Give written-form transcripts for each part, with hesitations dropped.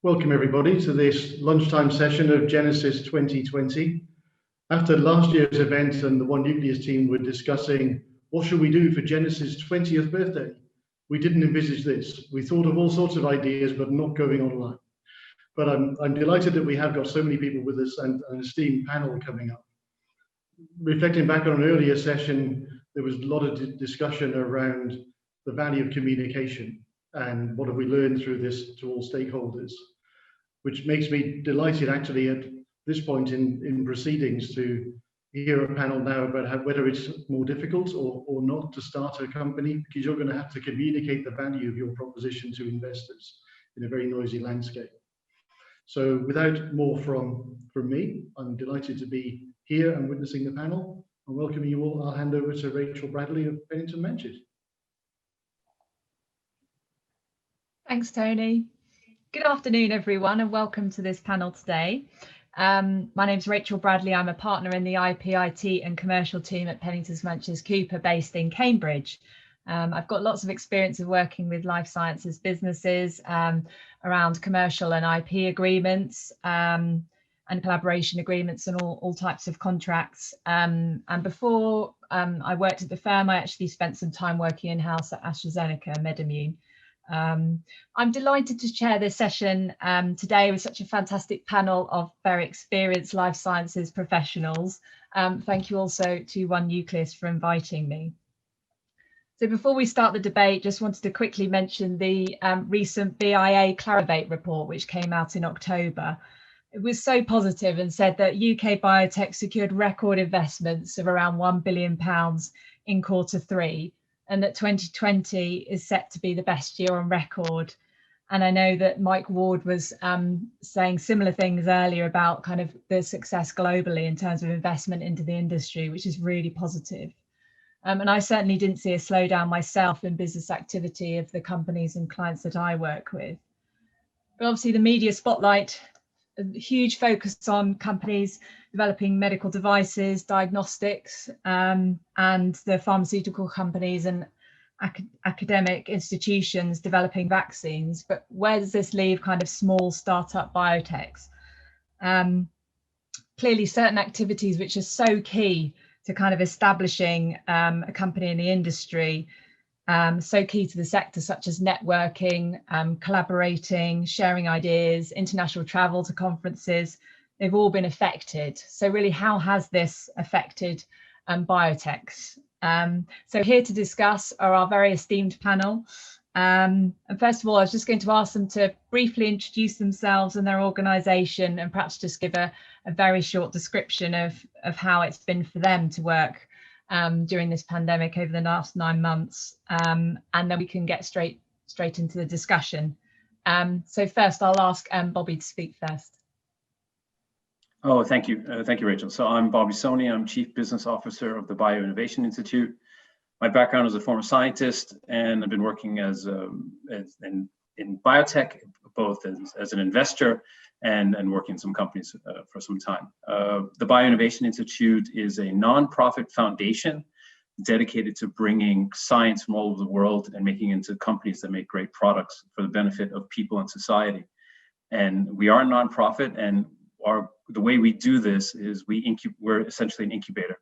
Welcome everybody to this lunchtime session of Genesis 2020. After last year's event and the One Nucleus team were discussing what should we do for Genesis' 20th birthday, we didn't envisage this. We thought of all sorts of ideas, but not going online. But I'm delighted that we have got so many people with us and an esteemed panel coming up. Reflecting back on an earlier session, there was a lot of discussion around the value of communication and what have we learned through this to all stakeholders, which makes me delighted actually at this point in proceedings to hear a panel now about whether it's more difficult or not to start a company, because you're going to have to communicate the value of your proposition to investors in a very noisy landscape. So without more from me, I'm delighted to be here and witnessing the panel and welcoming you all. I'll hand over to Rachel Bradley of Pennington Manchett. Thanks, Tony. Good afternoon, everyone, and welcome to this panel today. My name's Rachel Bradley. I'm a partner in the IP, IT and commercial team at Pennington Manchett Cooper based in Cambridge. I've got lots of experience of working with life sciences businesses around commercial and IP agreements and collaboration agreements and all types of contracts. And before I worked at the firm, I actually spent some time working in-house at AstraZeneca MedImmune. I'm delighted to chair this session today with such a fantastic panel of very experienced life sciences professionals. Thank you also to One Nucleus for inviting me. So before we start the debate, just wanted to quickly mention the recent BIA Clarivate report, which came out in October. It was so positive and said that UK biotech secured record investments of around £1 billion in Q3. And that 2020 is set to be the best year on record. And I know that Mike Ward was saying similar things earlier about kind of the success globally in terms of investment into the industry, which is really positive. And I certainly didn't see a slowdown myself in business activity of the companies and clients that I work with. But obviously the media spotlight, a huge focus on companies developing medical devices, diagnostics, and the pharmaceutical companies and academic institutions developing vaccines. But where does this leave kind of small startup biotechs? Clearly certain activities which are so key to kind of establishing a company in the industry, so key to the sector, such as networking, collaborating, sharing ideas, international travel to conferences, they've all been affected. So really, how has this affected biotechs? So here to discuss are our very esteemed panel. And first of all, I was just going to ask them to briefly introduce themselves and their organisation, and perhaps just give a very short description of how it's been for them to work during this pandemic over the last 9 months, and then we can get straight into the discussion. So first, I'll ask Bobby to speak first. Oh, thank you, Rachel. So I'm Bobby Soni. I'm Chief Business Officer of the Bioinnovation Institute. My background is a former scientist, and I've been working in biotech, both as an investor and working in some companies for some time. The Bioinnovation Institute is a nonprofit foundation dedicated to bringing science from all over the world and making it into companies that make great products for the benefit of people and society. And we are a nonprofit, and the way we do this is we're essentially an incubator.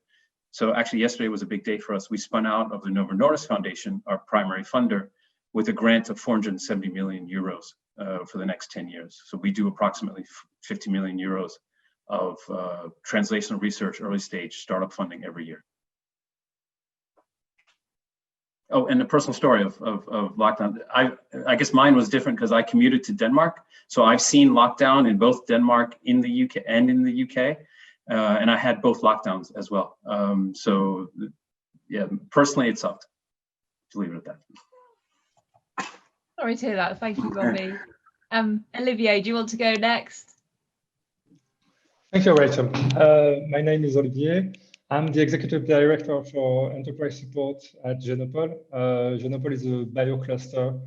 So actually yesterday was a big day for us. We spun out of the Novo Nordisk Foundation, our primary funder, with a grant of 470 million euros for the next 10 years. So we do approximately 50 million euros of translational research, early stage startup funding every year. Oh, and a personal story of lockdown. I guess mine was different because I commuted to Denmark. So I've seen lockdown in both Denmark, in the UK, and in the UK. And I had both lockdowns as well. So yeah, personally, it sucked. To leave it at that. Sorry to hear that. Thank you, Bobby. Olivier, do you want to go next? Thank you, Rachel. My name is Olivier. I'm the Executive Director for Enterprise Support at Genopole. Genopole is a biocluster,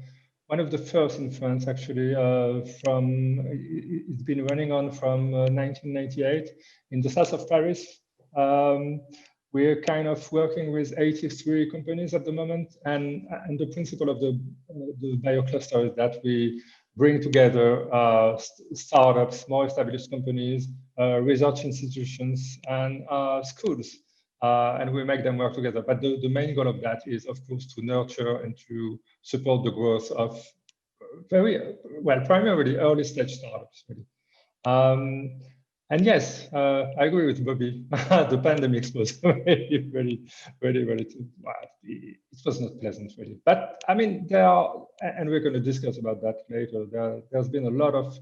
one of the first in France, actually. It's been running on from 1998 in the south of Paris. We're kind of working with 83 companies at the moment, and the principle of the biocluster is that we bring together startups, more established companies, research institutions, and schools. And we make them work together. But the main goal of that is, of course, to nurture and to support the growth of primarily early stage startups. Really. And yes, I agree with Bobby. The pandemic was really, it was not pleasant, really. But I mean, there are, and we're going to discuss about that later. There's been a lot of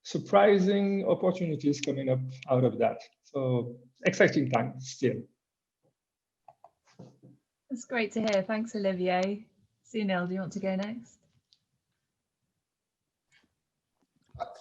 surprising opportunities coming up out of that. So exciting time still. That's great to hear. Thanks, Olivier. Sunil, do you want to go next?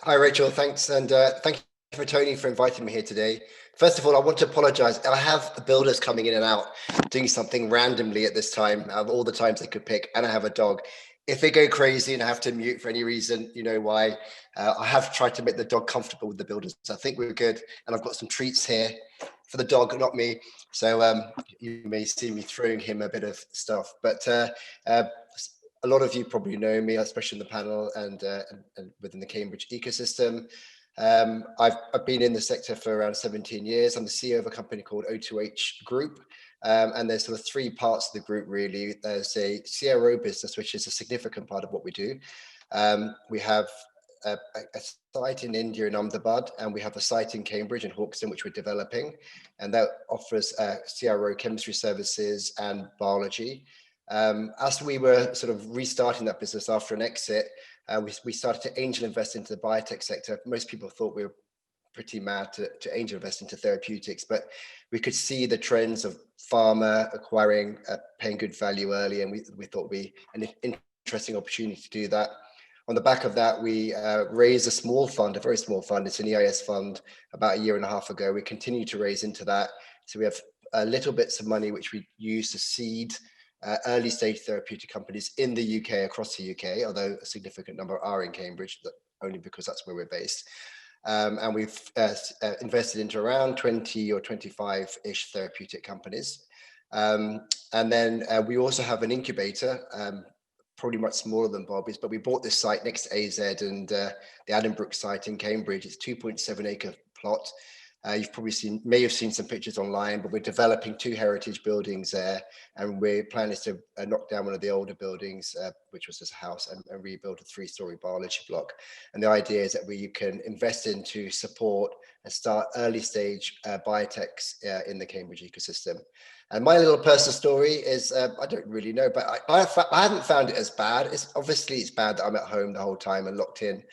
Hi, Rachel. Thanks. And thank you for Tony for inviting me here today. First of all, I want to apologize. I have the builders coming in and out doing something randomly at this time, out of all the times they could pick, and I have a dog. If they go crazy and I have to mute for any reason, you know why. I have tried to make the dog comfortable with the builders. So I think we're good. And I've got some treats here for the dog, not me. So you may see me throwing him a bit of stuff. But a lot of you probably know me, especially in the panel and within the Cambridge ecosystem. I've been in the sector for around 17 years. I'm the CEO of a company called O2H Group. And there's sort of three parts of the group, really. There's a CRO business, which is a significant part of what we do. We have a site in India in Ahmedabad, and we have a site in Cambridge and Hawkston, which we're developing. And that offers CRO chemistry services and biology. As we were sort of restarting that business after an exit, we started to angel invest into the biotech sector. Most people thought we were pretty mad to angel invest into therapeutics, but we could see the trends of pharma acquiring, paying good value early, and we thought we an interesting opportunity to do that. On the back of that, we raised a small fund, a very small fund. It's an EIS fund about 1.5 years ago. We continue to raise into that. So we have little bits of money which we use to seed early stage therapeutic companies in the UK, across the UK, although a significant number are in Cambridge, only because that's where we're based. And we've invested into around 20 or 25-ish therapeutic companies. And then we also have an incubator, probably much smaller than Bobby's, but we bought this site next to AZ and the Addenbrooke site in Cambridge. It's 2.7 acre plot. You've probably may have seen some pictures online, but we're developing 2 heritage buildings there, and we're planning to knock down one of the older buildings, which was just a house, and rebuild a 3-story biology block. And the idea is that you can invest into support and start early stage biotechs in the Cambridge ecosystem. And my little personal story is, I don't really know, but I haven't found it as bad. It's bad that I'm at home the whole time and locked in.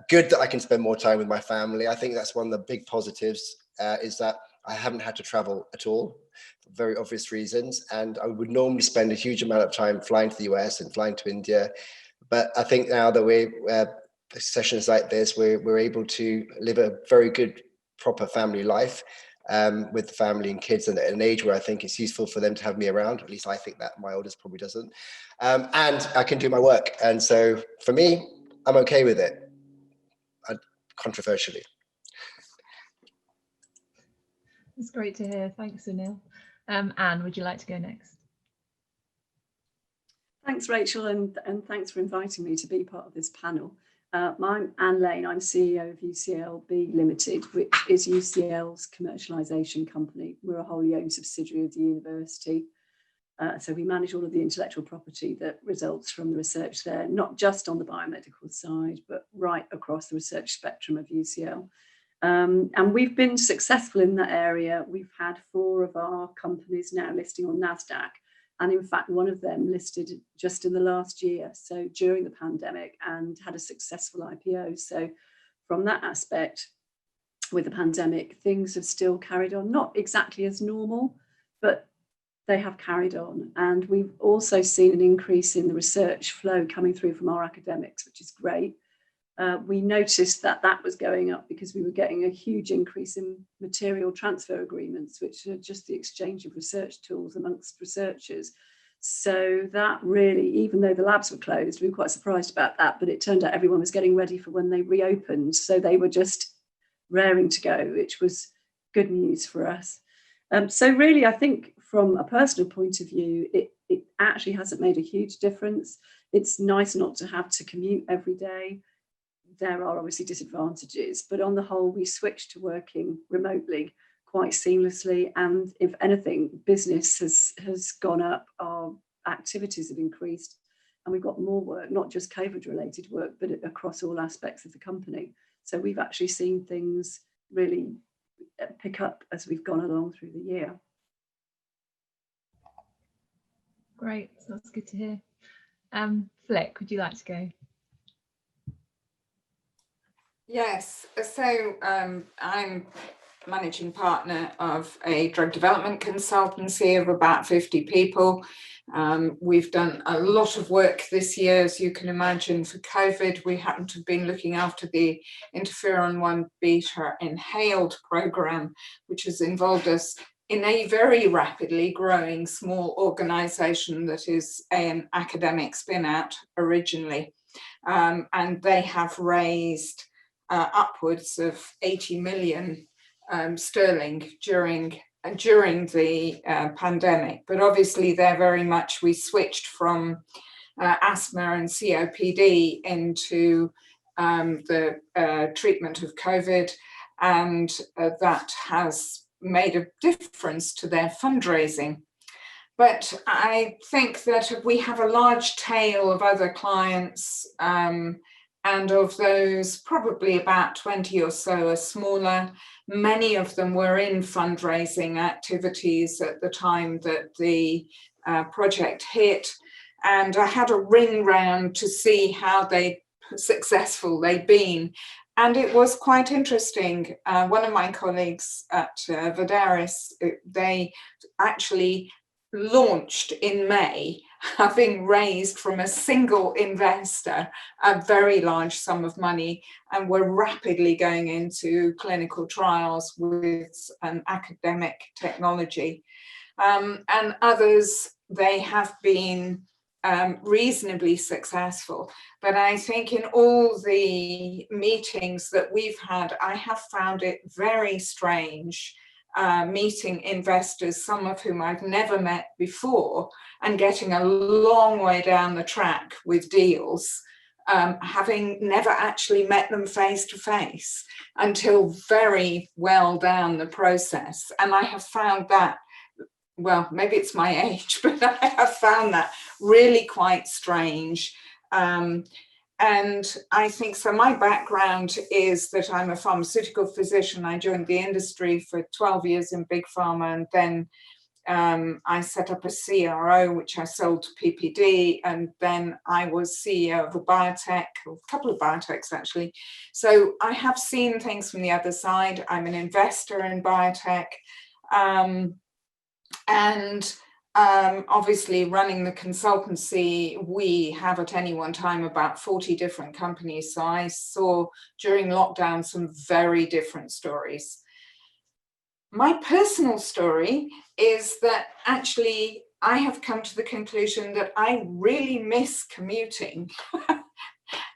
Good that I can spend more time with my family. I think that's one of the big positives, is that I haven't had to travel at all, for very obvious reasons. And I would normally spend a huge amount of time flying to the US and flying to India. But I think now that we're sessions like this, we're able to live a very good, proper family life with the family and kids, and at an age where I think it's useful for them to have me around. At least I think that. My oldest probably doesn't. And I can do my work. And so for me, I'm okay with it. Controversially. It's great to hear. Thanks, Sunil. Anne, would you like to go next? Thanks, Rachel, and thanks for inviting me to be part of this panel. I'm Anne Lane. I'm CEO of UCLB Limited, which is UCL's commercialisation company. We're a wholly owned subsidiary of the university. So we manage all of the intellectual property that results from the research there, not just on the biomedical side, but right across the research spectrum of UCL. And we've been successful in that area. We've had 4 of our companies now listing on NASDAQ. And in fact, one of them listed just in the last year, so during the pandemic, and had a successful IPO. So from that aspect, with the pandemic, things have still carried on, not exactly as normal, but they have carried on. And we've also seen an increase in the research flow coming through from our academics, which is great. We noticed that was going up because we were getting a huge increase in material transfer agreements, which are just the exchange of research tools amongst researchers. So that really, even though the labs were closed, we were quite surprised about that, but it turned out everyone was getting ready for when they reopened. So they were just raring to go, which was good news for us. So really, I think from a personal point of view, it actually hasn't made a huge difference. It's nice not to have to commute every day. there are obviously disadvantages, but on the whole, we switched to working remotely quite seamlessly. And if anything, business has gone up, our activities have increased, and we've got more work, not just COVID related work, but across all aspects of the company. So we've actually seen things really pick up as we've gone along through the year. Great, that's good to hear. Flick, would you like to go? Yes, so I'm managing partner of a drug development consultancy of about 50 people. We've done a lot of work this year, as you can imagine, for COVID. We happen to have been looking after the interferon 1 beta inhaled program, which has involved us in a very rapidly growing small organization that is an academic spin-out originally. And they have raised upwards of 80 million sterling during the pandemic. But obviously they're very much, we switched from asthma and COPD into the treatment of COVID, and that has made a difference to their fundraising. But I think that we have a large tail of other clients, and of those, probably about 20 or so are smaller. Many of them were in fundraising activities at the time that the project hit. And I had a ring round to see how successful they'd been. And it was quite interesting. One of my colleagues at Vidaris, they actually launched in May, having raised from a single investor a very large sum of money, and were rapidly going into clinical trials with an academic technology. And others, they have been reasonably successful. But I think in all the meetings that we've had, I have found it very strange meeting investors, some of whom I've never met before, and getting a long way down the track with deals, having never actually met them face to face until very well down the process. And I have found that, well, maybe it's my age, but I have found that really quite strange. And I think, so my background is that I'm a pharmaceutical physician. I joined the industry for 12 years in Big Pharma, and then I set up a CRO, which I sold to PPD, and then I was CEO of a biotech, or a couple of biotechs actually. So I have seen things from the other side. I'm an investor in biotech. And obviously running the consultancy, we have at any one time about 40 different companies. So I saw during lockdown some very different stories. My personal story is that actually I have come to the conclusion that I really miss commuting.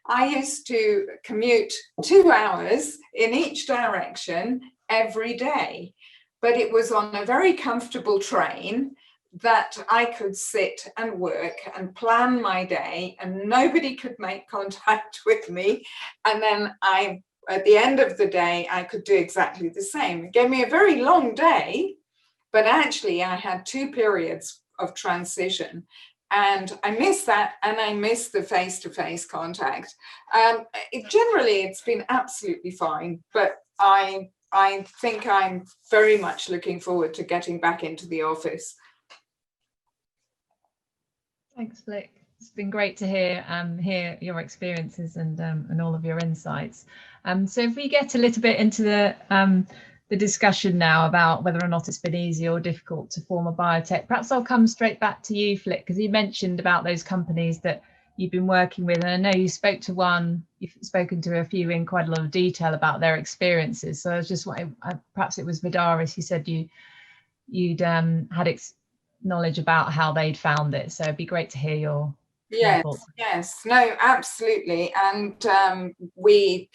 I used to commute 2 hours in each direction every day, but it was on a very comfortable train that I could sit and work and plan my day, and nobody could make contact with me. And then at the end of the day, I could do exactly the same. It gave me a very long day, but actually I had 2 periods of transition. And I miss that, and I miss the face-to-face contact. Generally, it's been absolutely fine, but I think I'm very much looking forward to getting back into the office. Thanks, Flick. It's been great to hear your experiences and all of your insights. So if we get a little bit into the discussion now about whether or not it's been easy or difficult to form a biotech, perhaps I'll come straight back to you, Flick, because you mentioned about those companies that you've been working with, and I know you spoke to one, you've spoken to a few in quite a lot of detail about their experiences. So I was just wondering, perhaps it was Vidaris, you said you'd had knowledge about how they'd found it, so it'd be great to hear your thoughts. Yes, no, absolutely. And we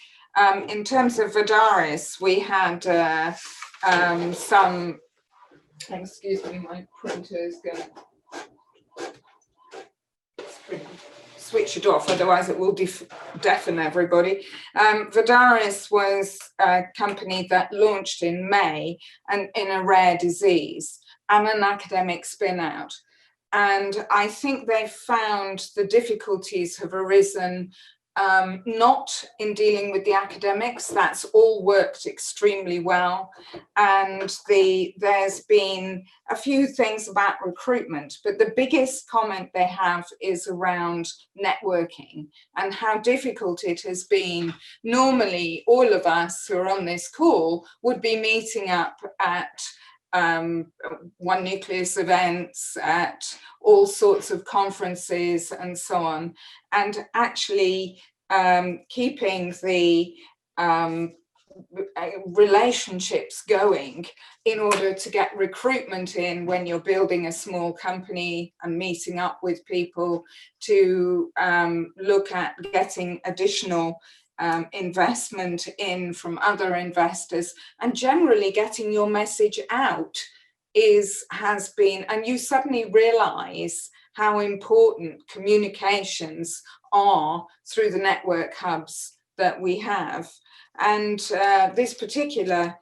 in terms of Vidaris, we had some, excuse me, my printer is going to switch it off, otherwise it will deafen everybody. Vidaris was a company that launched in May and in a rare disease and an academic spin out. And I think they found the difficulties have arisen not in dealing with the academics. That's all worked extremely well. And there's been a few things about recruitment, but the biggest comment they have is around networking and how difficult it has been. Normally, all of us who are on this call would be meeting up at One Nucleus events, at all sorts of conferences and so on, and actually keeping the relationships going in order to get recruitment in when you're building a small company and meeting up with people to look at getting additional investment in from other investors, and generally getting your message out has been, and you suddenly realize how important communications are through the network hubs that we have. And this particular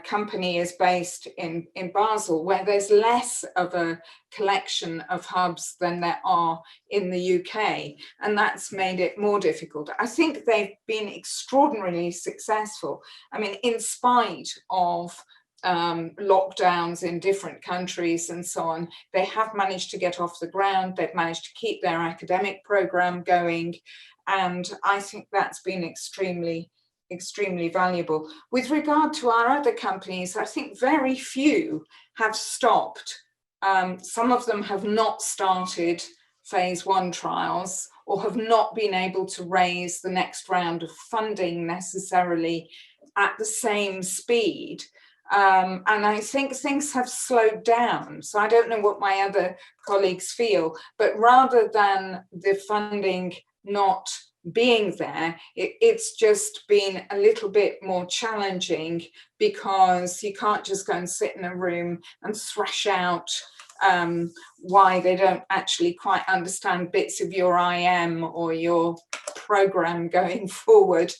company is based in Basel, where there's less of a collection of hubs than there are in the UK, and that's made it more difficult. I think they've been extraordinarily successful. I mean, in spite of lockdowns in different countries and so on, they have managed to get off the ground. They've managed to keep their academic program going, and I think that's been extremely valuable. With regard to our other companies, I think very few have stopped. Some of them have not started phase 1 trials or have not been able to raise the next round of funding necessarily at the same speed. And I think things have slowed down. So I don't know what my other colleagues feel, but rather than the funding not being there, it's just been a little bit more challenging, because you can't just go and sit in a room and thrash out why they don't actually quite understand bits of your IM or your program going forward.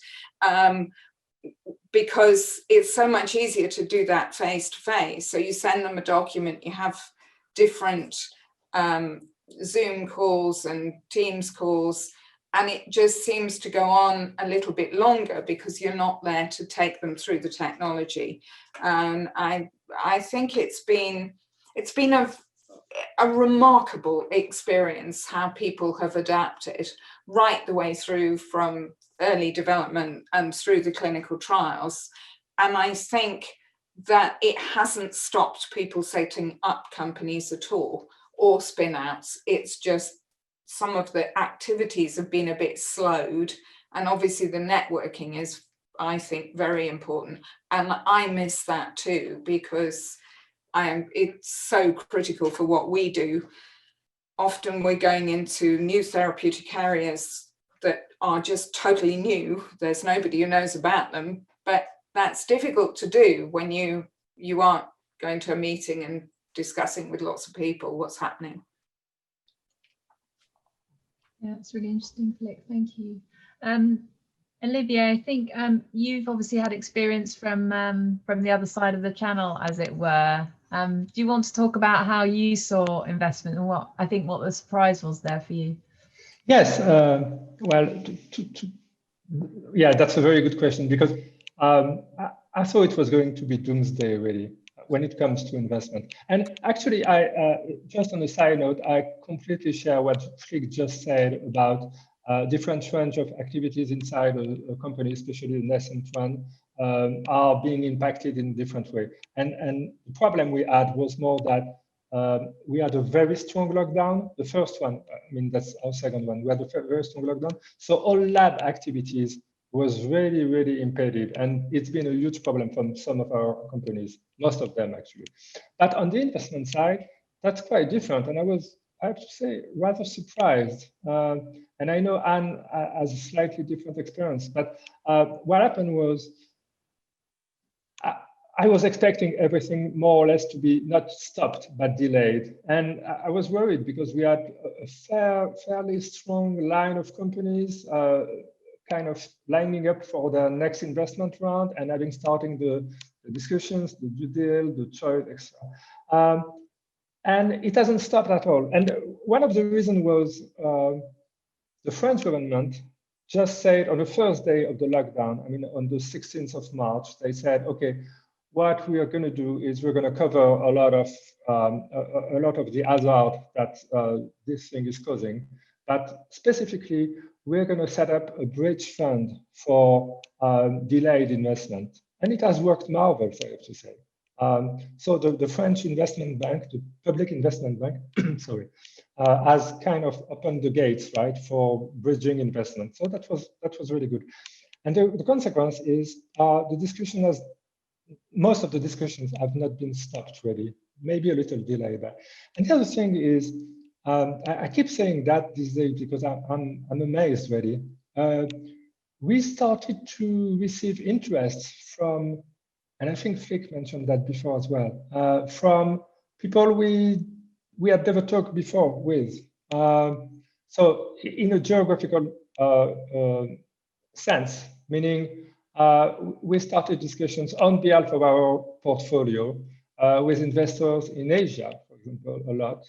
Because it's so much easier to do that face to face. So you send them a document, you have different Zoom calls and Teams calls, and it just seems to go on a little bit longer because you're not there to take them through the technology. And I think it's been a remarkable experience how people have adapted right the way through from early development and through the clinical trials. And I think that it hasn't stopped people setting up companies at all or spin outs. It's just some of the activities have been a bit slowed. And obviously the networking is, I think, very important. And I miss that too, because it's so critical for what we do. Often we're going into new therapeutic areas that are just totally new. There's nobody who knows about them, but that's difficult to do when you aren't going to a meeting and discussing with lots of people what's happening. Yeah, it's really interesting, Flick. Thank you. Olivier, I think you've obviously had experience from the other side of the channel, as it were. Do you want to talk about how you saw investment and what the surprise was there for you? Yes, well, yeah, that's a very good question, because I thought it was going to be doomsday, really, when it comes to investment. And actually, just on a side note, I completely share what Flick just said about different range of activities inside a company, especially the nascent one, are being impacted in a different way. And the problem we had was more that we had a very strong lockdown. The first one, I mean, that's our second one. We had a very strong lockdown. So all lab activities was really, really impeded. And it's been a huge problem for some of our companies, most of them actually. But on the investment side, that's quite different. And I have to say, rather surprised. And I know Anne has a slightly different experience, but what happened was, I was expecting everything more or less to be not stopped, but delayed. And I was worried because we had a fairly strong line of companies kind of lining up for the next investment round and having starting the discussions, the due deal, the choice, etc. And it hasn't stopped at all. And one of the reasons was the French government just said on the first day of the lockdown, I mean, on the 16th of March, they said, okay, what we are going to do is we're going to cover a lot of the hazard that this thing is causing. But specifically, we're going to set up a bridge fund for delayed investment. And it has worked marvelous, I have to say. So the French investment bank, the public investment bank, sorry, has kind of opened the gates, right, for bridging investment. So that was really good. And the consequence is the discussion has, most of the discussions have not been stopped really, maybe a little delay there. And the other thing is, I keep saying that these days because I'm amazed really. We started to receive interest from, and I think Flick mentioned that before as well, from people we had never talked before with. So in a geographical sense, meaning we started discussions on behalf of our portfolio with investors in Asia, for example, a lot.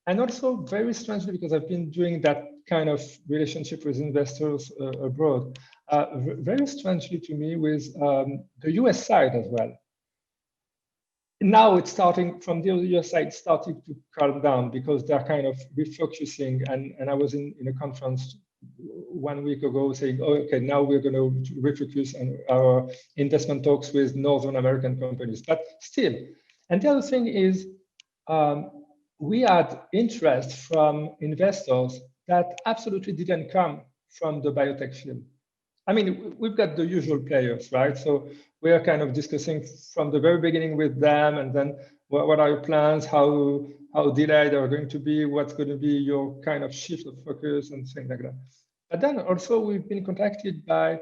And also very strangely, because I've been doing that kind of relationship with investors abroad, very strangely to me with the US side as well. Now it's starting from the US side, starting to calm down because they're kind of refocusing. And I was in a conference 1 week ago saying, oh, okay, now we're going to refocus on our investment talks with Northern American companies, but still. And the other thing is, we had interest from investors that absolutely didn't come from the biotech field. I mean, we've got the usual players, right? So we are kind of discussing from the very beginning with them, and then what are your plans, how delayed are going to be, what's going to be your kind of shift of focus and things like that. But then also we've been contacted by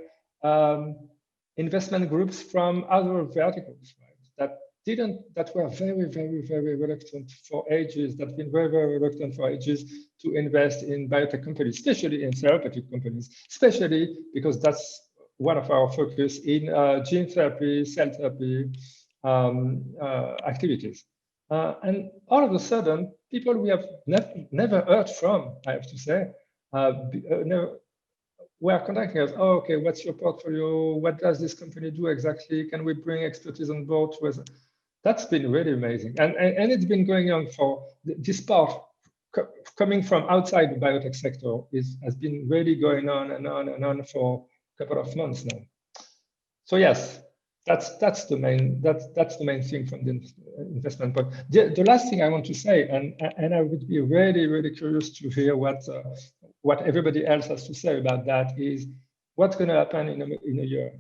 investment groups from other verticals, right? That were very, very, very reluctant for ages, that have been very, very reluctant for ages to invest in biotech companies, especially in therapeutic companies, especially because that's one of our focus in gene therapy, cell therapy activities. And all of a sudden, people we have never heard from, I have to say, were contacting us. Oh, okay, what's your portfolio? What does this company do exactly? Can we bring expertise on board? That's been really amazing. And it's been going on for this part coming from outside the biotech sector has been really going on and on and on for a couple of months now. So yes, that's the main thing from the investment point. The last thing I want to say, and I would be really, really curious to hear what everybody else has to say about that, is what's going to happen in a year.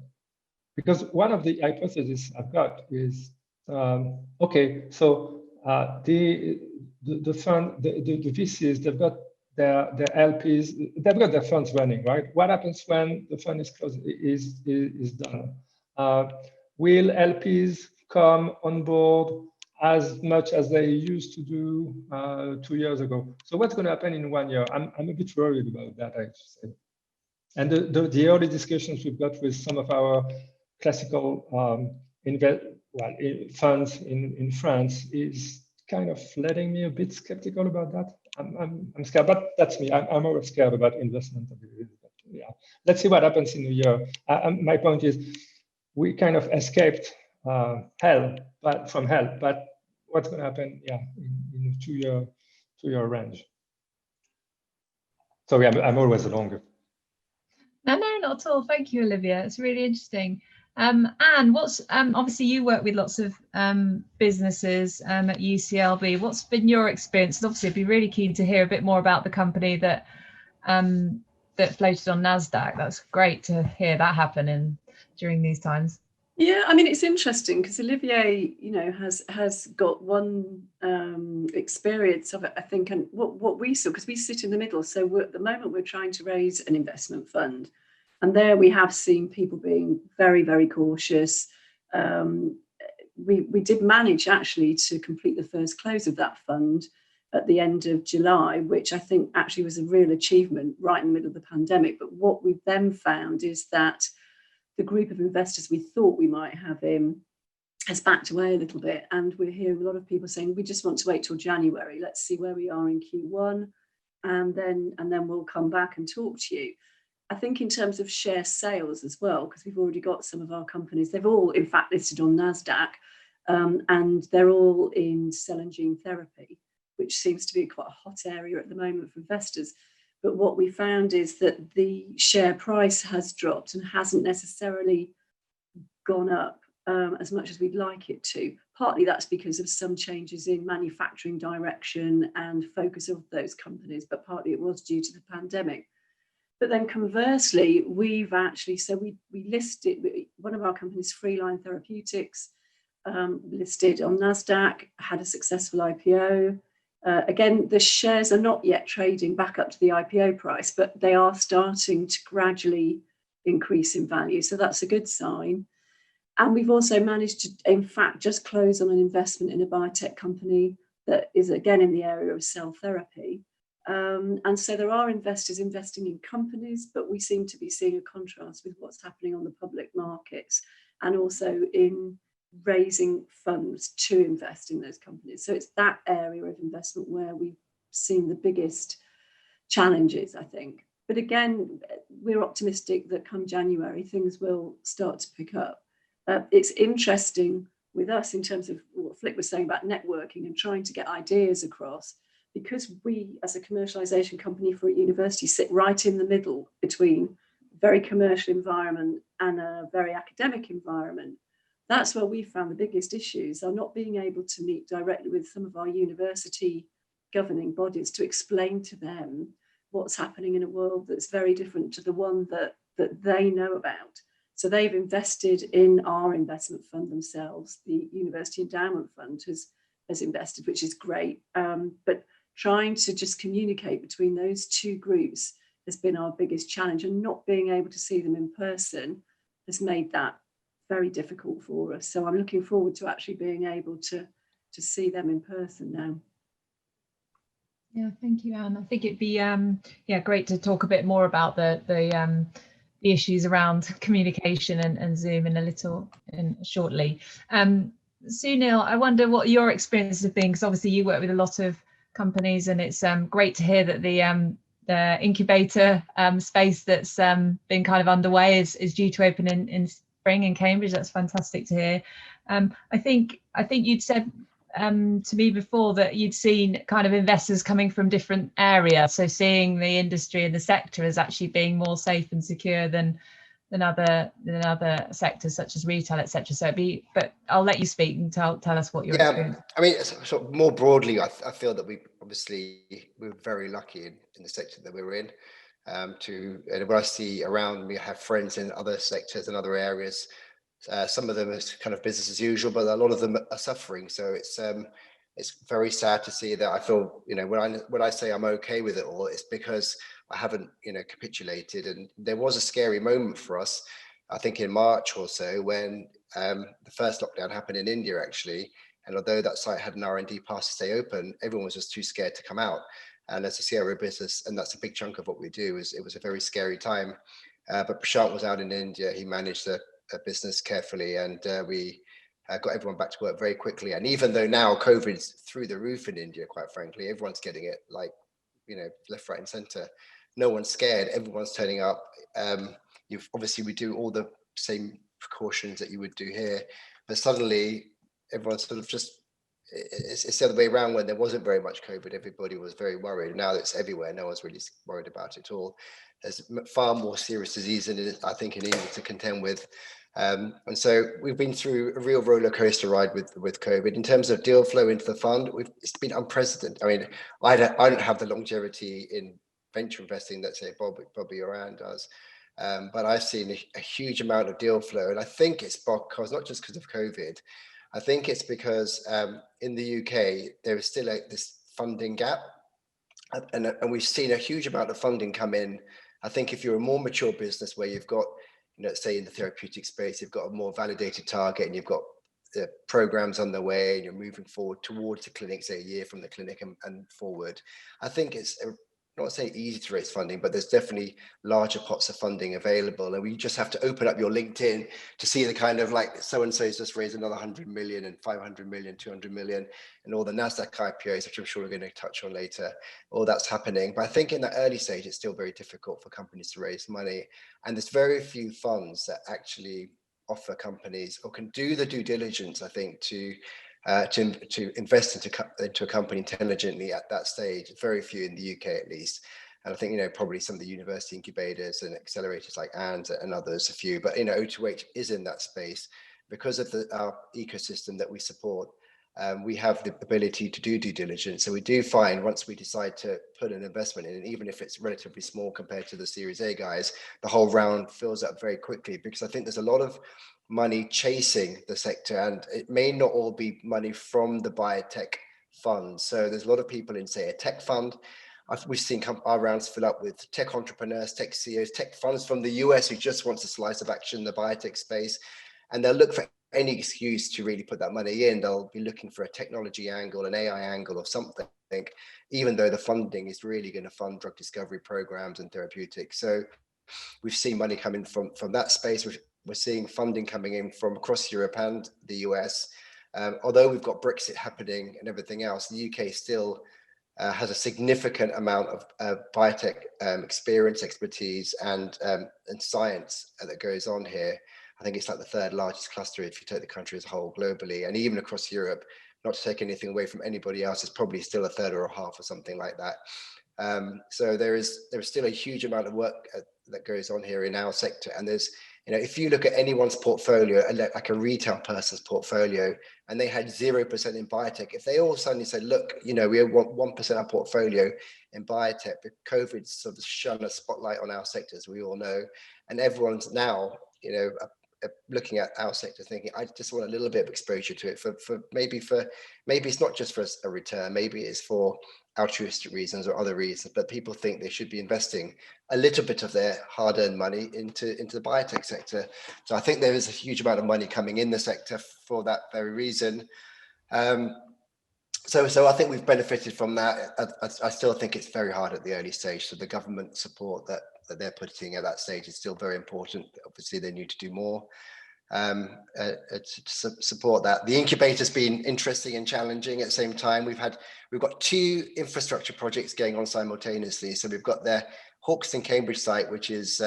Because one of the hypotheses I've got is, okay, so the fund, the VCs, they've got their LPs, they've got their funds running, right? What happens when the fund is closed, is done? Will LPs come on board as much as they used to do 2 years ago? So what's going to happen in 1 year? I'm a bit worried about that, I have to say. And the early discussions we've got with some of our classical funds in France is kind of letting me a bit skeptical about that. I'm scared, but that's me. I'm always scared about investment. Yeah, let's see what happens in a year. My point is, we kind of escaped hell, but what's going to happen? Yeah, in a 2 year range. Sorry, I'm always longer. No, not at all. Thank you, Olivia. It's really interesting. Anne, what's obviously you work with lots of businesses at UCLB. What's been your experience? And obviously, I'd be really keen to hear a bit more about the company that that floated on NASDAQ. That's great to hear that happen during these times. Yeah, I mean, it's interesting because Olivier, has got one experience of it, I think, and what we saw, because we sit in the middle. So at the moment, we're trying to raise an investment fund. And there we have seen people being very, very cautious, we did manage actually to complete the first close of that fund at the end of July, which I think actually was a real achievement right in the middle of the pandemic. But what we've then found is that the group of investors we thought we might have in has backed away a little bit. And we're hearing a lot of people saying, we just want to wait till January. Let's see where we are in Q1. And then we'll come back and talk to you. I think in terms of share sales as well, because we've already got some of our companies, they've all in fact listed on NASDAQ, and they're all in cell and gene therapy, which seems to be quite a hot area at the moment for investors. But what we found is that the share price has dropped and hasn't necessarily gone up as much as we'd like it to. Partly that's because of some changes in manufacturing direction and focus of those companies, but partly it was due to the pandemic. But then conversely, we've actually, so we listed, one of our companies, Freeline Therapeutics, listed on NASDAQ, had a successful IPO. Again, the shares are not yet trading back up to the IPO price, but they are starting to gradually increase in value. So that's a good sign. And we've also managed to, in fact, just close on an investment in a biotech company that is again in the area of cell therapy. And so there are investors investing in companies, but we seem to be seeing a contrast with what's happening on the public markets and also in raising funds to invest in those companies. So it's that area of investment where we've seen the biggest challenges, I think. But again, we're optimistic that come January, things will start to pick up. It's interesting with us in terms of what Flick was saying about networking and trying to get ideas across, because we as a commercialization company for a university sit right in the middle between a very commercial environment and a very academic environment. That's where we found the biggest issues are not being able to meet directly with some of our university governing bodies to explain to them what's happening in a world that's very different to the one that they know about. So they've invested in our investment fund themselves. The University Endowment Fund has invested, which is great. But trying to just communicate between those two groups has been our biggest challenge, and not being able to see them in person has made that very difficult for us. So I'm looking forward to actually being able to see them in person now. Yeah, thank you, Anne. I think it'd be great to talk a bit more about the issues around communication and Zoom shortly. Sunil, I wonder what your experiences have been, because obviously you work with a lot of companies, and it's great to hear that the incubator space that's been kind of underway is due to open in spring in Cambridge. That's fantastic to hear. I think you'd said to me before that you'd seen kind of investors coming from different areas, so seeing the industry and the sector as actually being more safe and secure than other sectors such as retail, etc. But I'll let you speak and tell us what you're doing. I mean, sort of more broadly, I feel that we're very lucky in the sector that we're in. And what I see around me, I have friends in other sectors and other areas. Some of them is kind of business as usual, but a lot of them are suffering. So it's very sad to see that. I feel, when I say I'm okay with it all, it's because I haven't, capitulated. And there was a scary moment for us, I think in March or so, when the first lockdown happened in India, actually. And although that site had an R&D pass to stay open, everyone was just too scared to come out. And as a CRO business, and that's a big chunk of what we do, it was a very scary time. But Prashant was out in India. He managed a business carefully, and we got everyone back to work very quickly. And even though now COVID's through the roof in India, quite frankly, everyone's getting it, left, right, and center. No one's scared. Everyone's turning up. We do all the same precautions that you would do here, but suddenly everyone's sort of just. It's the other way around. When there wasn't very much COVID, everybody was very worried. Now it's everywhere. No one's really worried about it at all. There's far more serious disease I think in India to contend with. And so we've been through a real roller coaster ride with COVID. In terms of deal flow into the fund, it's been unprecedented. I mean, I don't have the longevity in venture investing that say Bobby or Anne does, but I've seen a huge amount of deal flow, and I think it's because not just because of COVID. I think it's because in the UK there is still this funding gap, and we've seen a huge amount of funding come in. I think if you're a more mature business where you've got say in the therapeutic space, you've got a more validated target and you've got programs on the way and you're moving forward towards the clinic, say a year from the clinic and forward. I think it's not saying easy to raise funding, but there's definitely larger pots of funding available. And we just have to open up your LinkedIn to see the kind of like so-and-so's just raised another 100 million and 500 million, 200 million, and all the NASDAQ IPOs, which I'm sure we're going to touch on later. All that's happening. But I think in the early stage, it's still very difficult for companies to raise money. And there's very few funds that actually offer companies or can do the due diligence, I think, to invest into a company intelligently at that stage. Very few in the UK at least. And I think, probably some of the university incubators and accelerators like AND and others, a few, but, O2H is in that space because of our ecosystem that we support. We have the ability to do due diligence. So we do find once we decide to put an investment in, even if it's relatively small compared to the Series A guys, the whole round fills up very quickly because I think there's a lot of money chasing the sector, and it may not all be money from the biotech fund. So there's a lot of people in, say, a tech fund. We've seen our rounds fill up with tech entrepreneurs, tech CEOs, tech funds from the US who just wants a slice of action in the biotech space, and they'll look for any excuse to really put that money in. They'll be looking for a technology angle, an AI angle or something, even though the funding is really going to fund drug discovery programs and therapeutics. So we've seen money coming from that space. We're seeing funding coming in from across Europe and the US. Although we've got Brexit happening and everything else, the UK still has a significant amount of biotech experience, expertise, and science that goes on here. I think it's like the third largest cluster if you take the country as a whole globally, and even across Europe. Not to take anything away from anybody else, it's probably still a third or a half or something like that. So there is still a huge amount of work that goes on here in our sector, and there's, if you look at anyone's portfolio, like a retail person's portfolio, and they had 0% in biotech, if they all suddenly said, look, we want 1% of our portfolio in biotech, but COVID sort of shone a spotlight on our sector, as we all know, and everyone's now, looking at our sector thinking, I just want a little bit of exposure to it maybe it's not just for a return, maybe it's for altruistic reasons or other reasons, but people think they should be investing a little bit of their hard-earned money into the biotech sector. So I think there is a huge amount of money coming in the sector for that very reason. So I think we've benefited from that. I still think it's very hard at the early stage. So the government support that they're putting at that stage is still very important. Obviously, they need to do more to support that. The incubator's been interesting and challenging at the same time. We've got two infrastructure projects going on simultaneously. So we've got the Hawkston Cambridge site, which is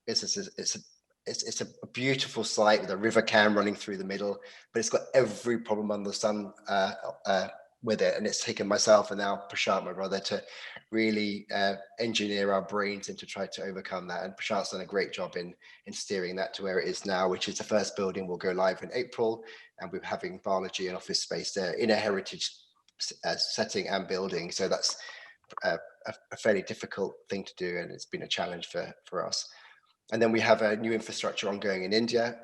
it's a beautiful site with a river cam running through the middle, but it's got every problem under the sun with it. And it's taken myself and now Prashant, my brother, to really engineer our brains and to try to overcome that. And Prashant's done a great job in steering that to where it is now, which is the first building will go live in April. And we're having biology and office space there in a heritage setting and building. So that's a fairly difficult thing to do. And it's been a challenge for us. And then we have a new infrastructure ongoing in India.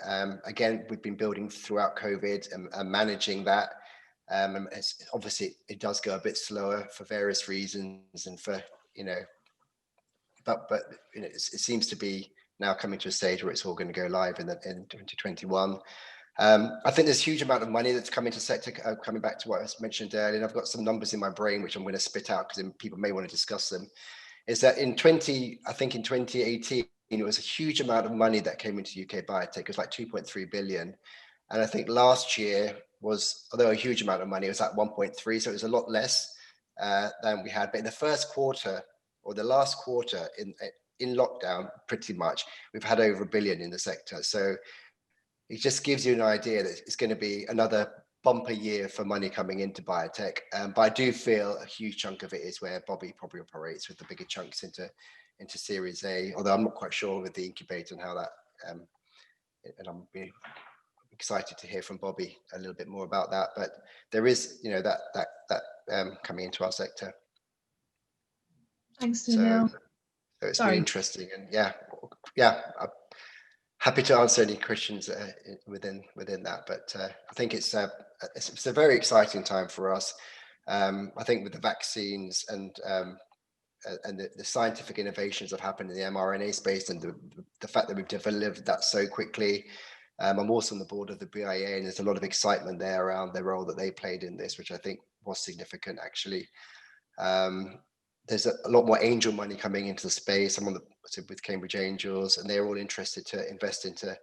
Again, we've been building throughout COVID and managing that. Obviously, it does go a bit slower for various reasons, and for but it seems to be now coming to a stage where it's all going to go live in 2021. I think there's a huge amount of money that's coming to sector. Coming back to what I mentioned earlier, and I've got some numbers in my brain which I'm going to spit out because people may want to discuss them. Is that in 2018, it was a huge amount of money that came into UK biotech. It was like 2.3 billion, and I think last year was, although a huge amount of money, it was like 1.3, so it was a lot less than we had. But in the first quarter or the last quarter in lockdown, pretty much, we've had over $1 billion in the sector. So it just gives you an idea that it's going to be another bumper year for money coming into biotech. But I do feel a huge chunk of it is where Bobby probably operates, with the bigger chunks into Series A, although I'm not quite sure with the incubator and how that, and I'm really excited to hear from Bobby a little bit more about that. But there is, that coming into our sector. Thanks, Daniel. So it's been interesting, and I'm happy to answer any questions within that. But I think it's a very exciting time for us. I think with the vaccines and and the scientific innovations that have happened in the mRNA space, and the fact that we've delivered that so quickly. I'm also on the board of the BIA, and there's a lot of excitement there around the role that they played in this, which I think was significant, actually. There's a lot more angel money coming into the space. I'm on with Cambridge Angels, and they're all interested to invest into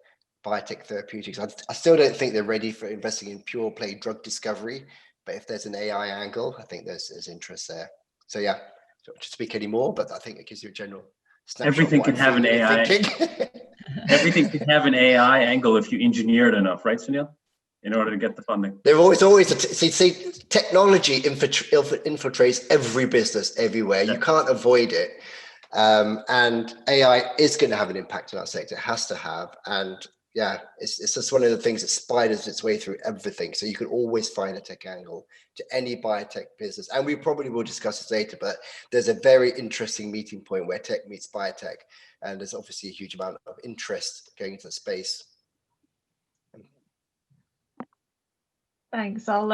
biotech therapeutics. I still don't think they're ready for investing in pure play drug discovery, but if there's an AI angle, I think there's interest there. So yeah, don't to speak anymore, but I think it gives you a general snapshot. Everything can have an AI. Everything can have an AI angle if you engineer it enough, right, Sunil? In order to get the funding. There always see technology infiltrates every business everywhere. You can't avoid it, and AI is going to have an impact on our sector. It has to have, and yeah, it's just one of the things that spiders its way through everything. So you can always find a tech angle to any biotech business, and we probably will discuss this later. But there's a very interesting meeting point where tech meets biotech, and there's obviously a huge amount of interest going into the space. Thanks. I'll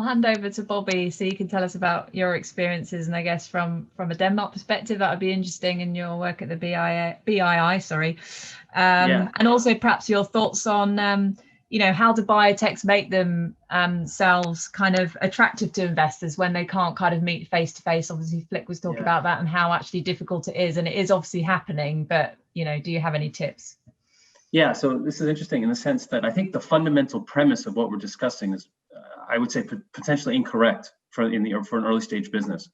hand over to Bobby so you can tell us about your experiences, and I guess from a Denmark perspective that would be interesting in your work at the BII, sorry. And also perhaps your thoughts on how do biotechs make themselves kind of attractive to investors when they can't kind of meet face to face. Obviously Flick was talking about that and how actually difficult it is, and it is obviously happening, but do you have any tips? Yeah, so this is interesting in the sense that I think the fundamental premise of what we're discussing is, I would say, potentially incorrect for an early stage business.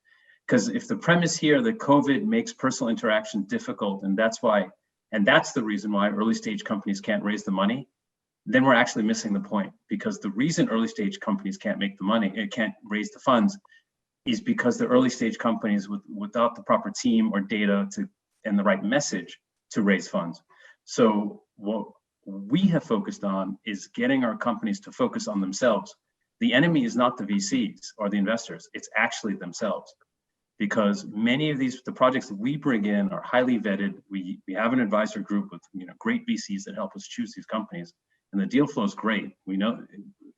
Because if the premise here that COVID makes personal interaction difficult, and that's the reason why early stage companies can't raise the money, then we're actually missing the point. Because the reason early stage companies can't make the money, it can't raise the funds, is because the early stage companies without the proper team or data and the right message to raise funds. So what we have focused on is getting our companies to focus on themselves. The enemy is not the VCs or the investors, it's actually themselves. Because many of the projects that we bring in are highly vetted. We have an advisor group with great VCs that help us choose these companies, and the deal flow is great. We know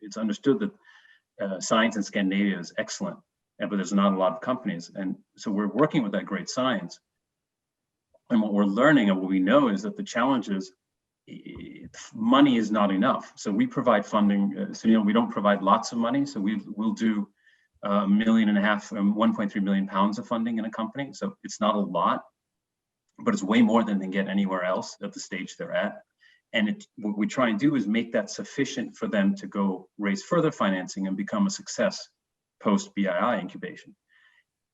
it's understood that science in Scandinavia is excellent, but there's not a lot of companies. And so we're working with that great science. And what we're learning and what we know is that the challenge is money is not enough. So we provide funding. So we don't provide lots of money. So we'll do $1.5 million, 1.3 million pounds of funding in a company. So it's not a lot, but it's way more than they get anywhere else at the stage they're at. And what we try and do is make that sufficient for them to go raise further financing and become a success post BII incubation.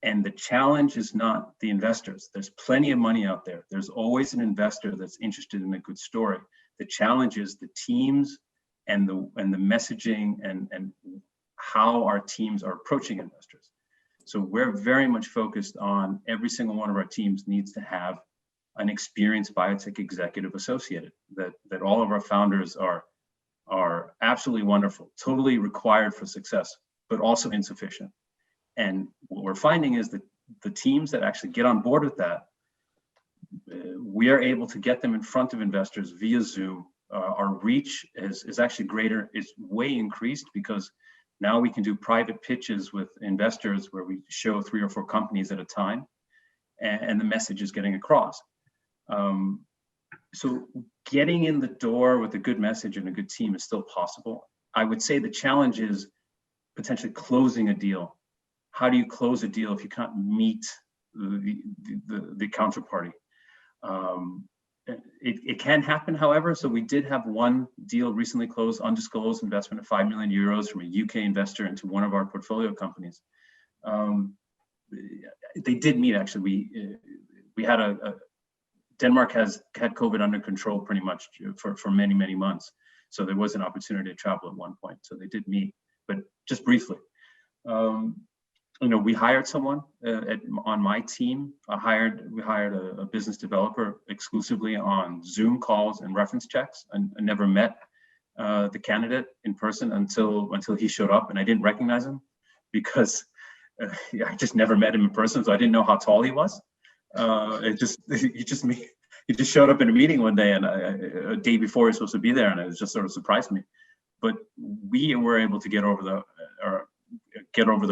And the challenge is not the investors. There's plenty of money out there. There's always an investor that's interested in a good story. The challenge is the teams and the messaging and how our teams are approaching investors. So we're very much focused on every single one of our teams needs to have an experienced biotech executive associated, that all of our founders are absolutely wonderful, totally required for success, but also insufficient. And what we're finding is that the teams that actually get on board with that, we are able to get them in front of investors via Zoom. Our reach is actually greater, is way increased, because now we can do private pitches with investors where we show 3 or 4 companies at a time, and the message is getting across. So getting in the door with a good message and a good team is still possible. I would say the challenge is potentially closing a deal. How do you close a deal if you can't meet the counterparty? It can happen, however. So we did have one deal recently closed, undisclosed investment of 5 million euros from a UK investor into one of our portfolio companies. They did meet, actually. We had Denmark has had COVID under control pretty much for many, many months. So there was an opportunity to travel at one point. So they did meet, but just briefly. We hired someone on my team. We hired a business developer exclusively on Zoom calls and reference checks. I never met the candidate in person until he showed up, and I didn't recognize him because I just never met him in person, so I didn't know how tall he was. He just showed up in a meeting one day, and a day before he was supposed to be there, and it just sort of surprised me. But we were able to get over the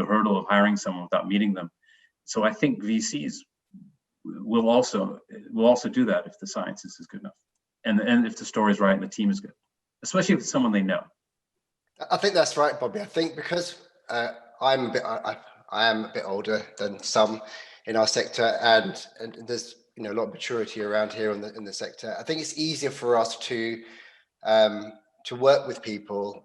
hurdle of hiring someone without meeting them. So I think VCs will also do that if the science is good enough, and if the story is right and the team is good, especially if it's someone they know. I think that's right, Bobby. I think because I am a bit older than some in our sector, and there's a lot of maturity around here in the sector. I think it's easier for us to work with people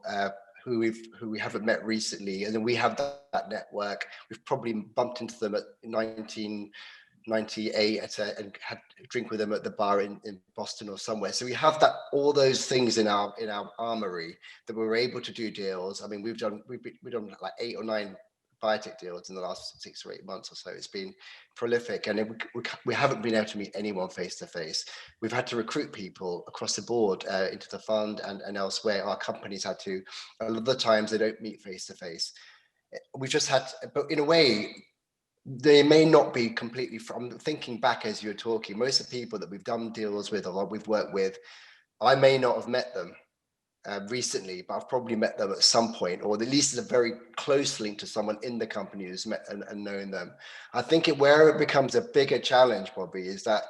who we haven't met recently, and then we have that network. We've probably bumped into them at 1998 and had a drink with them at the bar in Boston or somewhere. So we have all those things in our armory that we're able to do deals. I mean, we've done like 8 or 9 biotech deals in the last 6 or 8 months or so. It's been prolific, and we haven't been able to meet anyone face to face. We've had to recruit people across the board into the fund and elsewhere. Our companies had to. A lot of the times they don't meet face to face. We've just had, but in a way, they may not be completely. From thinking back as you're talking, most of the people that we've done deals with or we've worked with, I may not have met them recently, but I've probably met them at some point, or at least it's a very close link to someone in the company who's met and known them. I think where it becomes a bigger challenge, Bobby, is that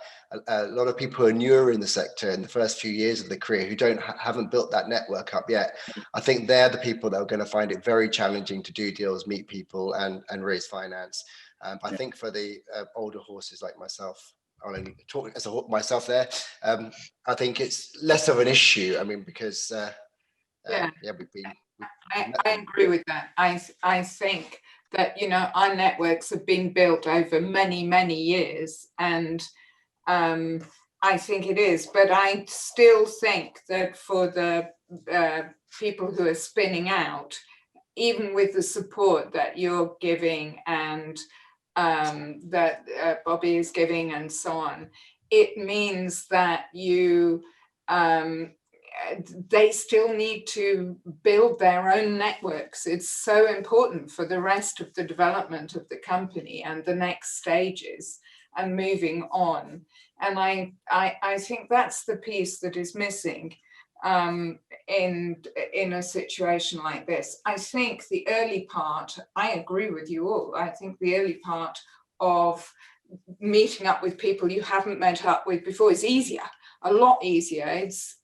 a lot of people who are newer in the sector in the first few years of their career who haven't built that network up yet. I think they're the people that are going to find it very challenging to do deals, meet people, and raise finance. I think for the older horses like myself, I'll only talk as myself there. I think it's less of an issue. I mean, because I agree with that. I think that our networks have been built over many years, and I think it is. But I still think that for the people who are spinning out, even with the support that you're giving and that Bobby is giving and so on, it means that they still need to build their own networks. It's so important for the rest of the development of the company and the next stages and moving on. And I think that's the piece that is missing in a situation like this. I think the early part, I agree with you all. I think the early part of meeting up with people you haven't met up with before is easier, a lot easier. It's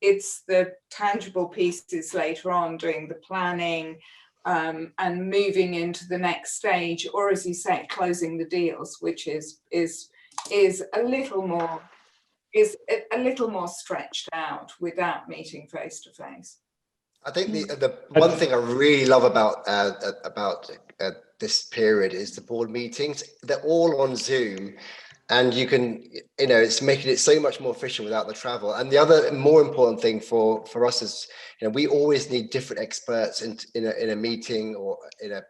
the tangible pieces later on, doing the planning and moving into the next stage, or as you say, closing the deals, which is a little more stretched out without meeting face to face. I think the one thing I really love about this period is the board meetings. They're all on Zoom, and you can, it's making it so much more efficient without the travel. And the other more important thing for us is, we always need different experts in a meeting or in a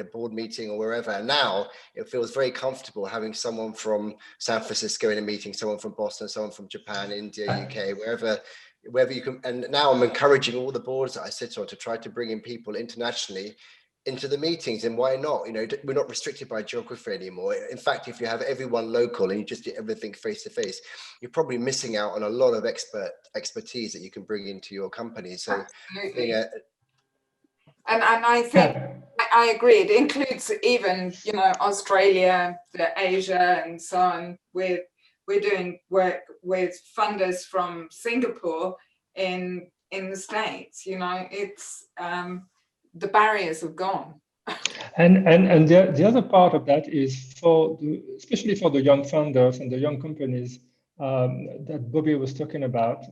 board meeting or wherever. And now it feels very comfortable having someone from San Francisco in a meeting, someone from Boston, someone from Japan, India, UK, wherever you can. And now I'm encouraging all the boards that I sit on to try to bring in people internationally into the meetings. And why not? We're not restricted by geography anymore. In fact, if you have everyone local and you just do everything face to face, you're probably missing out on a lot of expertise that you can bring into your company. So and I think I agree. It includes even Australia, Asia, and so on. We're doing work with funders from Singapore in the States. It's the barriers have gone. And the other part of that is especially for the young funders and the young companies that Bobby was talking about.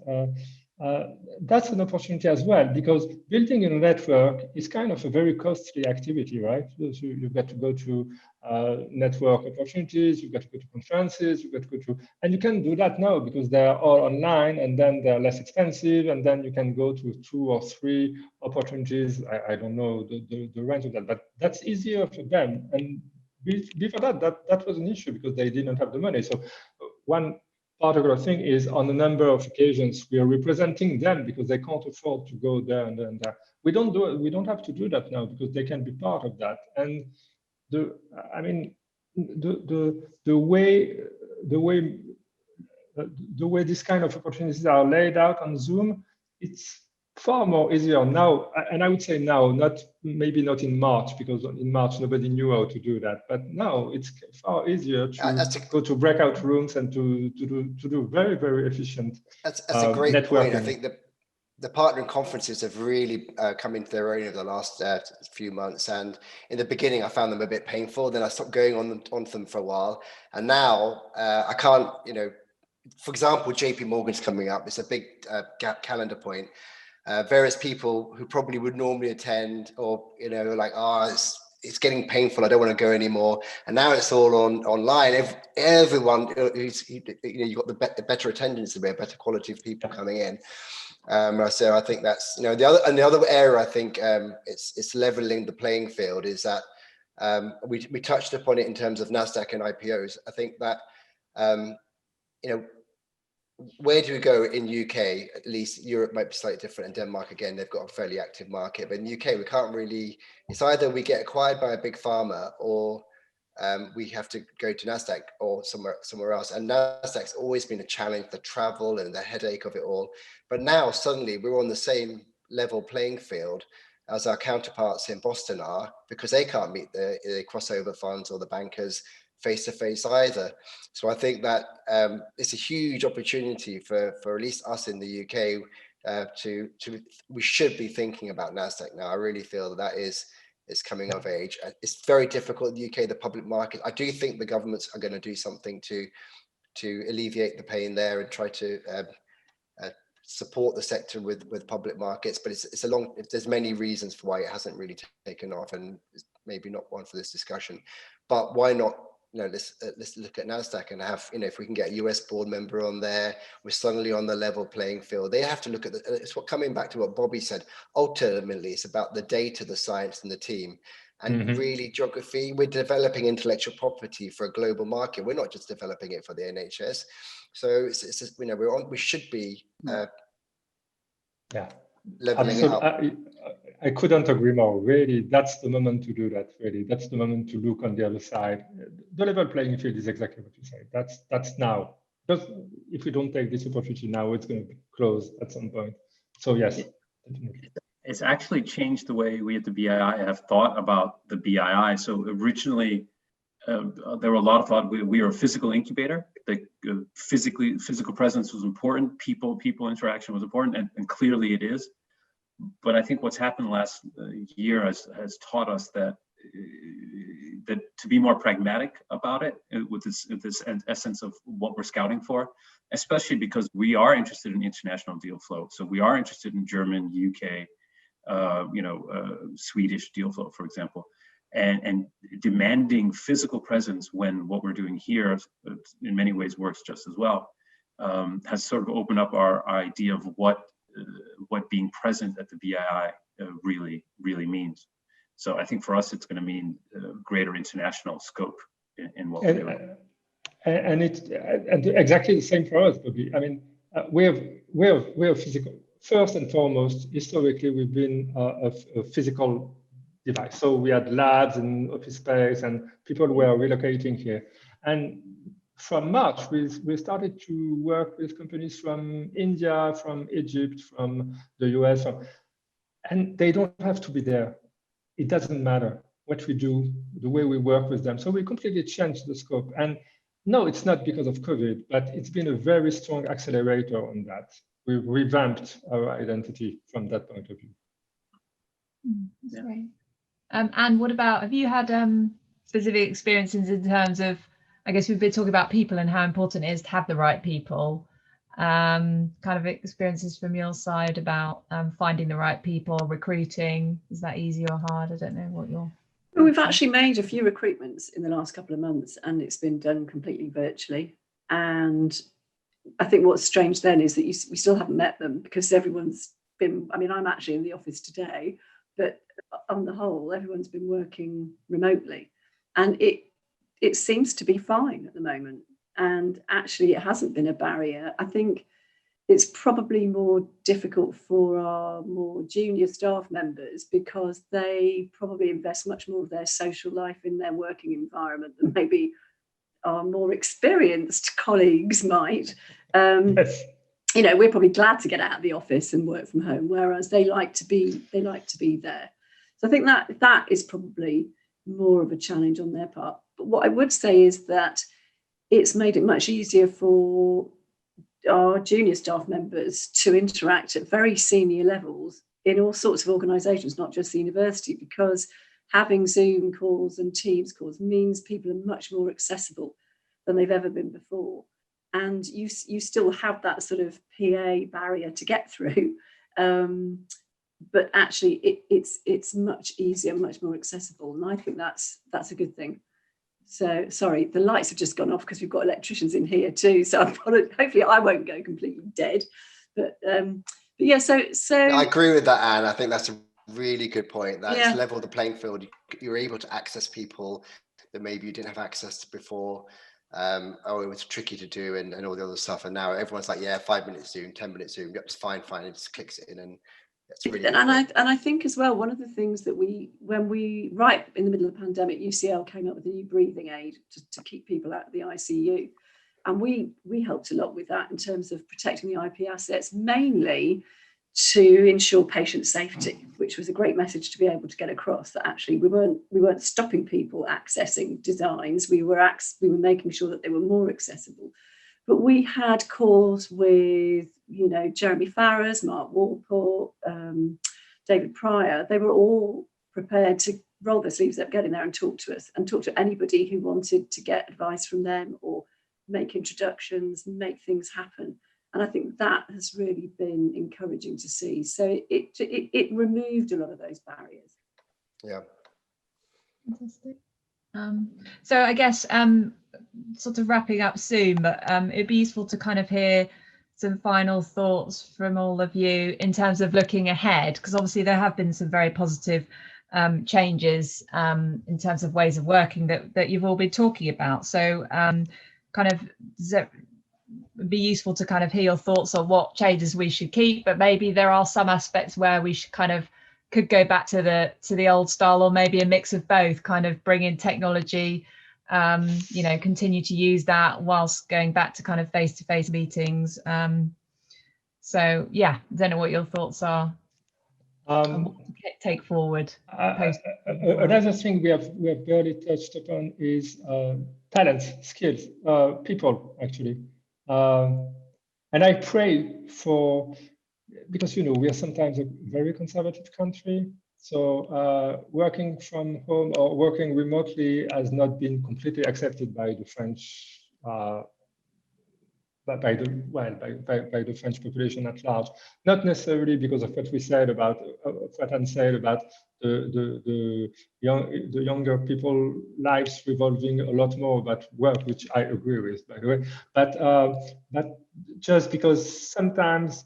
That's an opportunity as well, because building a network is kind of a very costly activity, right? So you've got to go to network opportunities, you've got to go to conferences, you've got to go to, and you can do that now because they're all online, and then they're less expensive, and then you can go to 2 or 3 opportunities. I don't know the range of that, but that's easier for them. And before that was an issue because they didn't have the money. So one particular thing is, on a number of occasions, we are representing them because they can't afford to go there and there. We don't have to do that now because they can be part of that. And the way these kind of opportunities are laid out on Zoom, it's far more easier now, and I would say now, maybe not in March, because in March nobody knew how to do that. But now it's far easier to go to breakout rooms and to do very, very efficient. That's a great networking point. I think the partnering conferences have really come into their own over the last few months. And in the beginning, I found them a bit painful. Then I stopped going on them for a while. And now I can't, for example, JP Morgan's coming up. It's a big calendar point. Various people who probably would normally attend, or like, it's getting painful, I don't want to go anymore. And now it's all online. Everyone, you've got the better attendance, the better quality of people coming in. So I think that's the other area. I think it's leveling the playing field. Is that we touched upon it in terms of NASDAQ and IPOs. I think that where do we go in UK? At least Europe might be slightly different, and Denmark, again, they've got a fairly active market. But in UK, we can't really. It's either we get acquired by a big pharma, or we have to go to NASDAQ or somewhere else. And NASDAQ's always been a challenge, the travel and the headache of it all. But now suddenly we're on the same level playing field as our counterparts in Boston are, because they can't meet the crossover funds or the bankers face to face either. So I think that it's a huge opportunity for at least us in the UK we should be thinking about NASDAQ now. I really feel that is coming of age. It's very difficult in the UK, the public market. I do think the governments are going to do something to alleviate the pain there and try to support the sector with public markets, but it's a long. There's many reasons for why it hasn't really taken off, and it's maybe not one for this discussion. But why not? Let's look at NASDAQ and have, if we can get a US board member on there, we're suddenly on the level playing field. They have to look at it's coming back to what Bobby said. Ultimately, it's about the data, the science, and the team. And really geography. We're developing intellectual property for a global market. We're not just developing it for the NHS. So it's we should be leveling it up. I couldn't agree more. Really, that's the moment to do that. Really, that's the moment to look on the other side. The level playing field is exactly what you say. That's now. Because if we don't take this opportunity now, it's going to close at some point. So yes, definitely. It's actually changed the way we at the BII have thought about the BII. So originally, there were a lot of thought we were a physical incubator. The physical presence was important. People interaction was important, and clearly it is. But I think what's happened last year has taught us that to be more pragmatic about it, with this essence of what we're scouting for, especially because we are interested in international deal flow. So we are interested in German, UK, Swedish deal flow, for example, and demanding physical presence when what we're doing here in many ways works just as well, has sort of opened up our idea of what being present at the BII really means. So I think for us, it's going to mean greater international scope in what we're doing. And it's exactly the same for us, Bobby. I mean, we're physical. First and foremost, historically, we've been a physical device. So we had labs and office space, and people were relocating here. And from March, we started to work with companies from India, from Egypt, from the US, and they don't have to be there. It doesn't matter what we do, the way we work with them. So we completely changed the scope. And no, it's not because of COVID, but it's been a very strong accelerator on that. We've revamped our identity from that point of view. That's great. And what about, have you had specific experiences in terms of, I guess we've been talking about people and how important it is to have the right people, kind of experiences from your side about finding the right people, recruiting? Is that easy or hard? I don't know what you're... Well, we've actually made a few recruitments in the last couple of months, and it's been done completely virtually. And I think what's strange then is that we still haven't met them, because everyone's been, I mean, I'm actually in the office today, but on the whole, everyone's been working remotely. And it seems to be fine at the moment. And actually, it hasn't been a barrier. I think it's probably more difficult for our more junior staff members, because they probably invest much more of their social life in their working environment than maybe our more experienced colleagues might. Yes. you know, we're probably glad to get out of the office and work from home, whereas they like to be there. So I think that is probably more of a challenge on their part. But what I would say is that it's made it much easier for our junior staff members to interact at very senior levels in all sorts of organisations, not just the university, because having Zoom calls and Teams calls means people are much more accessible than they've ever been before. And you still have that sort of PA barrier to get through, but actually it's much easier, much more accessible, and I think that's a good thing. So sorry, the lights have just gone off because we've got electricians in here too. So hopefully I won't go completely dead. But yeah, so I agree with that, Anne. I think that's a really good point. That yeah. It's level the playing field. You're able to access people that maybe you didn't have access to before. It was tricky to do and all the other stuff. And now everyone's like, yeah, 5 minutes Zoom, 10 minutes Zoom. Yep, it's fine. It just clicks it in, and it's really. And I think as well, one of the things that when we right in the middle of the pandemic, UCL came up with a new breathing aid to keep people out of the ICU, and we helped a lot with that in terms of protecting the IP assets, mainly to ensure patient safety, which was a great message to be able to get across, that actually we weren't stopping people accessing designs. We were making sure that they were more accessible. But we had calls with, you know, Jeremy Farrers, Mark Walpole, David Pryor. They were all prepared to roll their sleeves up, get in there and talk to us, and talk to anybody who wanted to get advice from them or make introductions, make things happen. And I think that has really been encouraging to see. So it removed a lot of those barriers. Yeah. Fantastic. So I guess sort of wrapping up soon, but it'd be useful to kind of hear some final thoughts from all of you in terms of looking ahead, because obviously there have been some very positive changes in terms of ways of working that you've all been talking about. So kind of be useful to kind of hear your thoughts on what changes we should keep, but maybe there are some aspects where we should could go back to the old style, or maybe a mix of both, kind of bring in technology, you know, continue to use that whilst going back to kind of face-to-face meetings. So yeah, I don't know what your thoughts are on what to take forward. Another thing we have barely touched upon is talents, skills, people actually. And I pray for, because, you know, we are sometimes a very conservative country. So working from home or working remotely has not been completely accepted by the French, by the French population at large. Not necessarily because of what we said about what Anne said about the younger people lives revolving a lot more about work, which I agree with, by the way. But just because sometimes,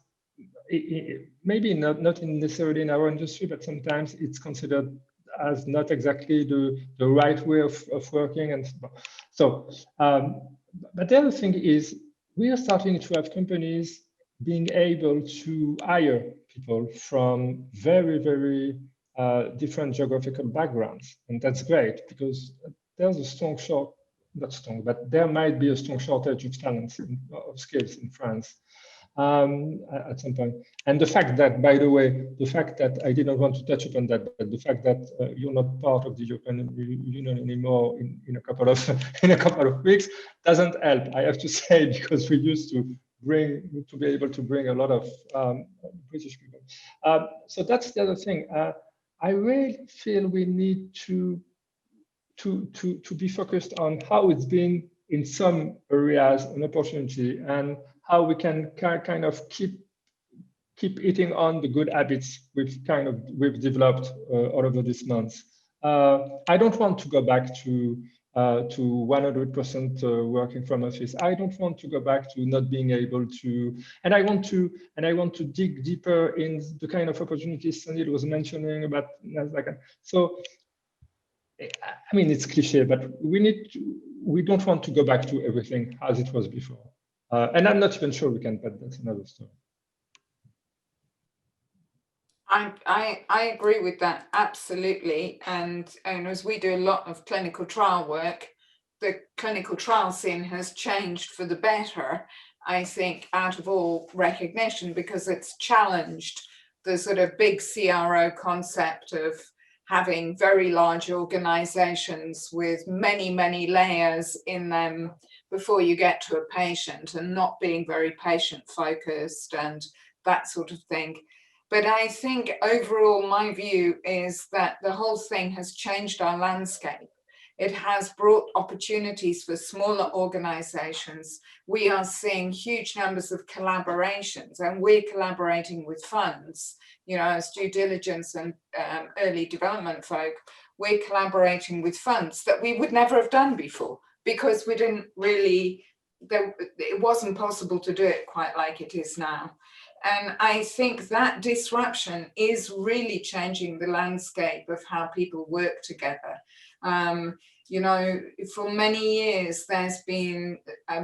maybe not necessarily in our industry, but sometimes it's considered as not exactly the right way of working. And so, but the other thing is, we are starting to have companies being able to hire people from very, very different geographical backgrounds. And that's great, because there's a but there might be a strong shortage of talents, of skills in France at some point. And the fact that, by the way, I did not want to touch upon that, but the fact that you're not part of the European Union anymore in a couple of weeks doesn't help, I have to say, because we used to be able to bring a lot of British people. So that's the other thing. I really feel we need to be focused on how it's been in some areas an opportunity, and how we can kind of keep eating on the good habits we've developed all over these months. I don't want to go back to 100% working from office. I don't want to go back to not being able to, and I want to dig deeper in the kind of opportunities Sunil was mentioning about. So, I mean, it's cliche, but we don't want to go back to everything as it was before. And I'm not even sure we can, but that's another story. I agree with that, absolutely. And as we do a lot of clinical trial work, the clinical trial scene has changed for the better. I think, out of all recognition, because it's challenged the sort of big CRO concept of having very large organizations with many, many layers in them before you get to a patient, and not being very patient focused and that sort of thing. But I think overall, my view is that the whole thing has changed our landscape. It has brought opportunities for smaller organizations. We are seeing huge numbers of collaborations, and we're collaborating with funds, you know, as due diligence and early development folk, we're collaborating with funds that we would never have done before, because we didn't really, it wasn't possible to do it quite like it is now. And I think that disruption is really changing the landscape of how people work together. You know, for many years, there's been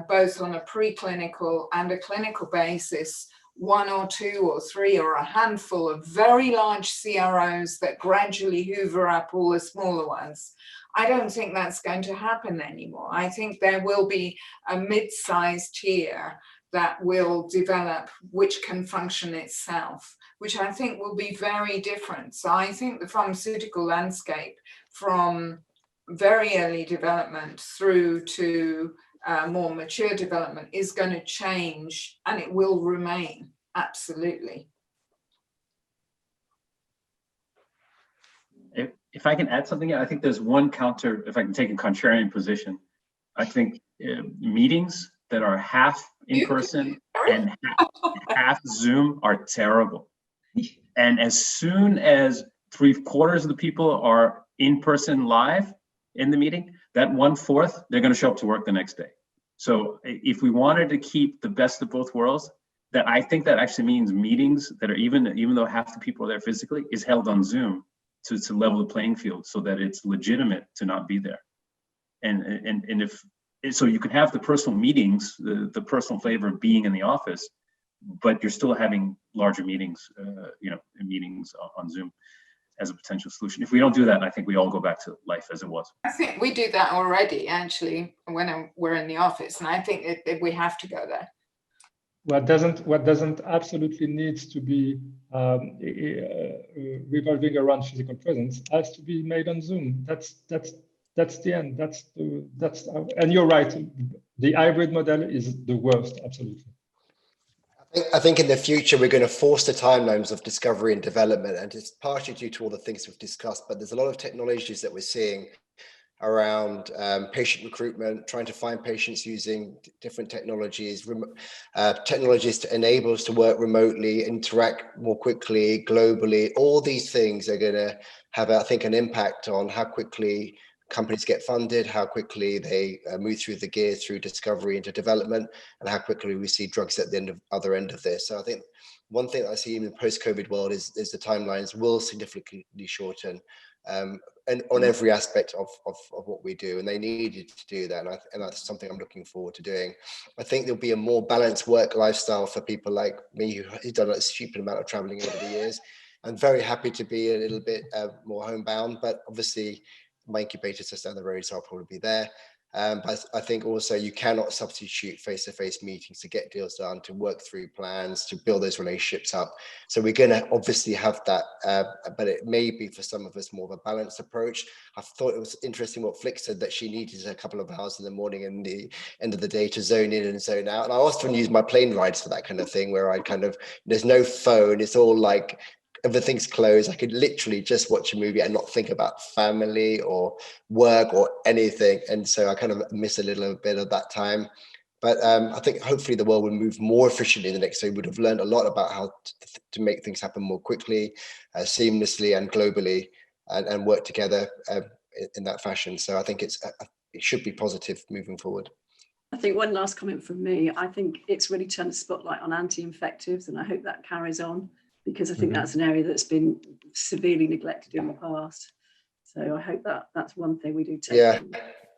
both on a preclinical and a clinical basis, one or two or three or a handful of very large CROs that gradually hoover up all the smaller ones. I don't think that's going to happen anymore. I think there will be a mid-sized tier that will develop, which can function itself, which I think will be very different. So I think the pharmaceutical landscape, from very early development through to more mature development, is going to change, and it will remain, absolutely. If I can add something, I think there's one counter, if I can take a contrarian position. I think meetings that are half in person and half Zoom are terrible. And as soon as 3/4 of the people are in person live in the meeting, that 1/4, they're going to show up to work the next day. So if we wanted to keep the best of both worlds, that I think that actually means meetings that are even though half the people are there physically, is held on Zoom to level the playing field so that it's legitimate to not be there. And if so, you can have the personal meetings, the personal flavor of being in the office, but you're still having larger meetings, meetings on Zoom as a potential solution. If we don't do that, I think we all go back to life as it was. I think we do that already, actually, when we're in the office, and I think that we have to go there. What doesn't absolutely needs to be revolving around physical presence has to be made on Zoom. That's the end. And you're right. The hybrid model is the worst, absolutely. I think in the future, we're going to force the timelines of discovery and development, and it's partially due to all the things we've discussed, but there's a lot of technologies that we're seeing around patient recruitment, trying to find patients using different technologies, technologies to enable us to work remotely, interact more quickly, globally. All these things are going to have, I think, an impact on how quickly companies get funded, how quickly they move through the gears through discovery into development, and how quickly we see drugs at the other end of this. So I think one thing that I see in the post-COVID world is the timelines will significantly shorten, and on every aspect of what we do, and they needed to do that, and that's something I'm looking forward to doing. I think there'll be a more balanced work lifestyle for people like me who've done a stupid amount of traveling over the years. I'm very happy to be a little bit more homebound, but obviously my incubator's just down the road, so I'll probably be there. But I think also you cannot substitute face-to-face meetings to get deals done, to work through plans, to build those relationships up. So we're going to obviously have that, but it may be for some of us more of a balanced approach. I thought it was interesting what Flick said, that she needed a couple of hours in the morning and the end of the day to zone in and zone out. And I often use my plane rides for that kind of thing, where I kind of, there's no phone, it's all like, everything's closed. I could literally just watch a movie and not think about family or work or anything. And so I kind of miss a little bit of that time. But I think hopefully the world will move more efficiently in the next. So we would have learned a lot about how to make things happen more quickly, seamlessly and globally, and work together in that fashion. So I think it should be positive moving forward. I think one last comment from me. I think it's really turned the spotlight on anti-infectives, and I hope that carries on, because I think that's an area that's been severely neglected in the past. So I hope that's one thing we do take. Yeah,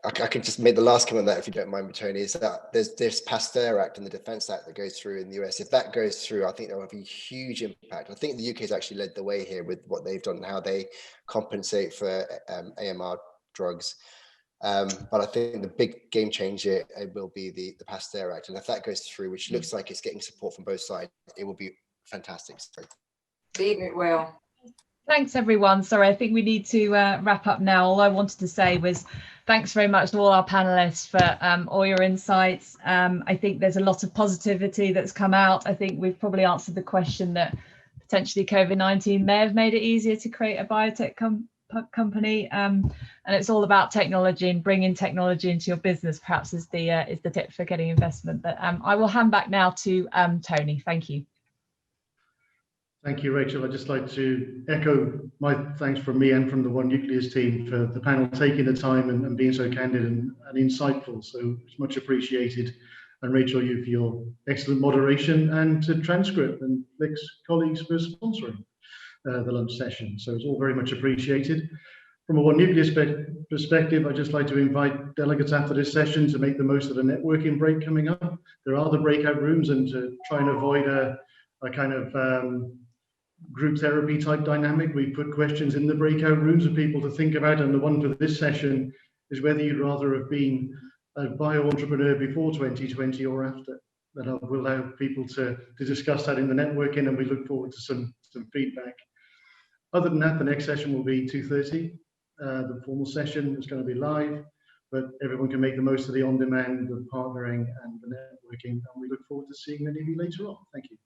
I could just make the last comment that, if you don't mind, Tony, is that there's this Pasteur Act and the Defence Act that goes through in the US. If that goes through, I think there will be a huge impact. I think the UK has actually led the way here with what they've done and how they compensate for AMR drugs. But I think the big game changer will be the Pasteur Act. And if that goes through, which looks like it's getting support from both sides, it will be fantastic. Indeed it will. Thanks, everyone. Sorry, I think we need to wrap up now. All I wanted to say was thanks very much to all our panelists for all your insights. I think there's a lot of positivity that's come out. I think we've probably answered the question that potentially COVID-19 may have made it easier to create a biotech company. And it's all about technology, and bringing technology into your business perhaps is the tip for getting investment. But I will hand back now to Tony. Thank you. Thank you, Rachel. I'd just like to echo my thanks from me and from the One Nucleus team for the panel taking the time and being so candid and insightful. So it's much appreciated. And Rachel, you for your excellent moderation, and to transcript, and Nick's colleagues for sponsoring the lunch session. So it's all very much appreciated. From a One Nucleus perspective, I'd just like to invite delegates after this session to make the most of the networking break coming up. There are the breakout rooms, and to try and avoid a kind of group therapy type dynamic, we put questions in the breakout rooms for people to think about, and the one for this session is whether you'd rather have been a bio entrepreneur before 2020 or after. And we'll allow people to discuss that in the networking, and we look forward to some feedback. Other than that, the next session will be 2:30. The formal session is going to be live, but everyone can make the most of the on-demand, the partnering and the networking, and we look forward to seeing many of you later on. Thank you.